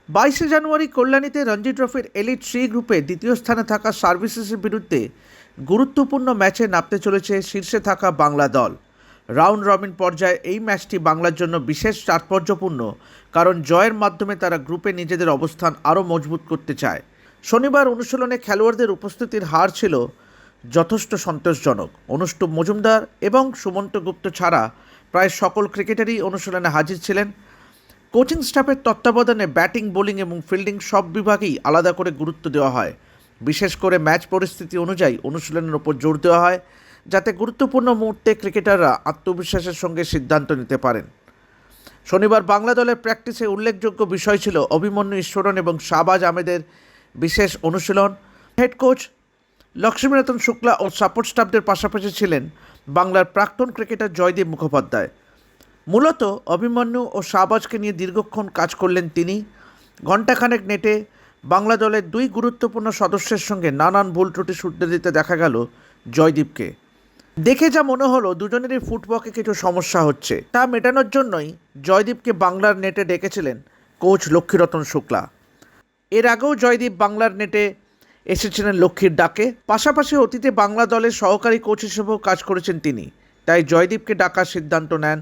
22শে জানুয়ারি কল্যাণীতে রঞ্জি ট্রফির elite C গ্রুপে দ্বিতীয় স্থানে থাকা সার্ভিসেসের বিরুদ্ধে গুরুত্বপূর্ণ ম্যাচে নামতে চলেছে শীর্ষে থাকা বাংলা দল। রাউন্ড রবিন পর্যায়ে এই ম্যাচটি বাংলার জন্য বিশেষ তাৎপর্যপূর্ণ, কারণ জয়ের মাধ্যমে তারা গ্রুপে নিজেদের অবস্থান আরও মজবুত করতে চায়। শনিবার অনুশীলনে খেলোয়াড়দের উপস্থিতির হার ছিল যথেষ্ট সন্তোষজনক। অনুষ্টুপ মজুমদার এবং সুমন্ত গুপ্ত ছাড়া প্রায় সকল ক্রিকেটারই অনুশীলনে হাজির ছিলেন। কোচিং স্টাফের তত্ত্বাবধানে ব্যাটিং, বোলিং এবং ফিল্ডিং সব বিভাগেই আলাদা করে গুরুত্ব দেওয়া হয়। বিশেষ করে ম্যাচ পরিস্থিতি অনুযায়ী অনুশীলনের ওপর জোর দেওয়া হয়, যাতে গুরুত্বপূর্ণ মুহূর্তে ক্রিকেটাররা আত্মবিশ্বাসের সঙ্গে সিদ্ধান্ত নিতে পারেন। শনিবার বাংলা দলের প্র্যাকটিসে উল্লেখযোগ্য বিষয় ছিল অভিমন্যু ঈশ্বরন এবং শাহবাজ আহমেদের বিশেষ অনুশীলন। হেড কোচ লক্ষ্মীনারায়ণ শুক্লা ও সাপোর্ট স্টাফদের পাশাপাশি ছিলেন বাংলার প্রাক্তন ক্রিকেটার জয়দীপ মুখোপাধ্যায়। মূলত অভিমন্যু ও শাহবাজকে নিয়ে দীর্ঘক্ষণ কাজ করলেন তিনি। ঘণ্টাখানেক নেটে বাংলা দলের দুই গুরুত্বপূর্ণ সদস্যের সঙ্গে নানান ভুল ত্রুটি শুধরে দিতে দেখা গেল জয়দীপকে। দেখে যা মনে হলো দুজনেরই ফুটওয়ার্কে কিছু সমস্যা হচ্ছে, তা মেটানোর জন্যই জয়দীপকে বাংলার নেটে ডেকেছিলেন কোচ লক্ষ্মীরতন শুক্লা। এর আগেও জয়দীপ বাংলার নেটে এসেছিলেন লক্ষ্মীর ডাকে। পাশাপাশি অতীতে বাংলা দলের সহকারী কোচ হিসেবেও কাজ করেছেন তিনি। তাই জয়দীপকে ডাকার সিদ্ধান্ত নেন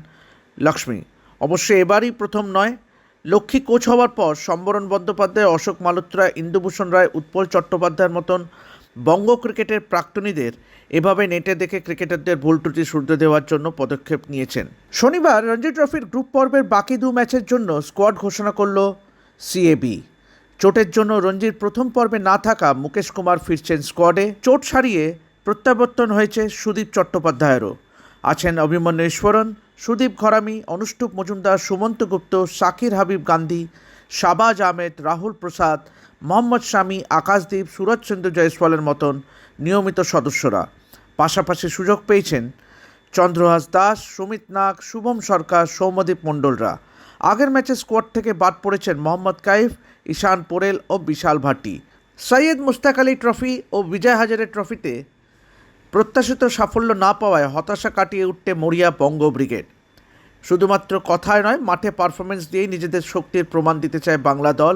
লক্ষ্মী। অবশ্য এবারই প্রথম নয়। লক্ষ্মী কোচ হওয়ার পর সম্বরণ বন্দ্যোপাধ্যায়, অশোক মালহোত্রা, ইন্দুভূষণ রায়, উৎপল চট্টোপাধ্যায়ের মতন বঙ্গ ক্রিকেটের প্রাক্তনীদের এভাবে নেটে দেখে ক্রিকেটারদের ভুল ত্রুটি শুধরে দেওয়ার জন্য পদক্ষেপ নিয়েছেন। শনিবার রঞ্জি ট্রফির গ্রুপ পর্বের বাকি দু ম্যাচের জন্য স্কোয়াড ঘোষণা করল সিএবি। চোটের জন্য রঞ্জির প্রথম পর্বে না থাকা মুকেশ কুমার ফিরছেন স্কোয়াডে। চোট সারিয়ে প্রত্যাবর্তন হয়েছে সুদীপ চট্টোপাধ্যায়েরও। আছেন অভিমন্যু ঈশ্বরন, সুদীপ ঘরামি, অনুষ্টুপ মজুমদার, সুমন্ত গুপ্ত, শাকির হাবিব গান্ধী, শাহবাজ আহমেদ, রাহুল প্রসাদ, মোহাম্মদ শামি, আকাশদীপ, সুরজ চন্দ্র জয়সওয়ালের মতন নিয়মিত সদস্যরা। পাশাপাশি সুযোগ পেয়েছেন চন্দ্রহাস দাস, সুমিত নাগ, শুভম সরকার, সৌম্যদীপ মণ্ডলরা। আগের ম্যাচে স্কোয়াড থেকে বাদ পড়েছেন মোহাম্মদ কাইফ, ঈশান পোরেল ও বিশাল ভাটি। সৈয়দ মুশতাক আলী ট্রফি ও বিজয় হাজারে ট্রফিতে প্রত্যাশিত সাফল্য না পাওয়ায় হতাশা কাটিয়ে উঠতে মরিয়া বঙ্গ ব্রিগেড। শুধুমাত্র কথায় নয়, মাঠে পারফরমেন্স দিয়েই নিজেদের শক্তির প্রমাণ দিতে চায় বাংলা দল।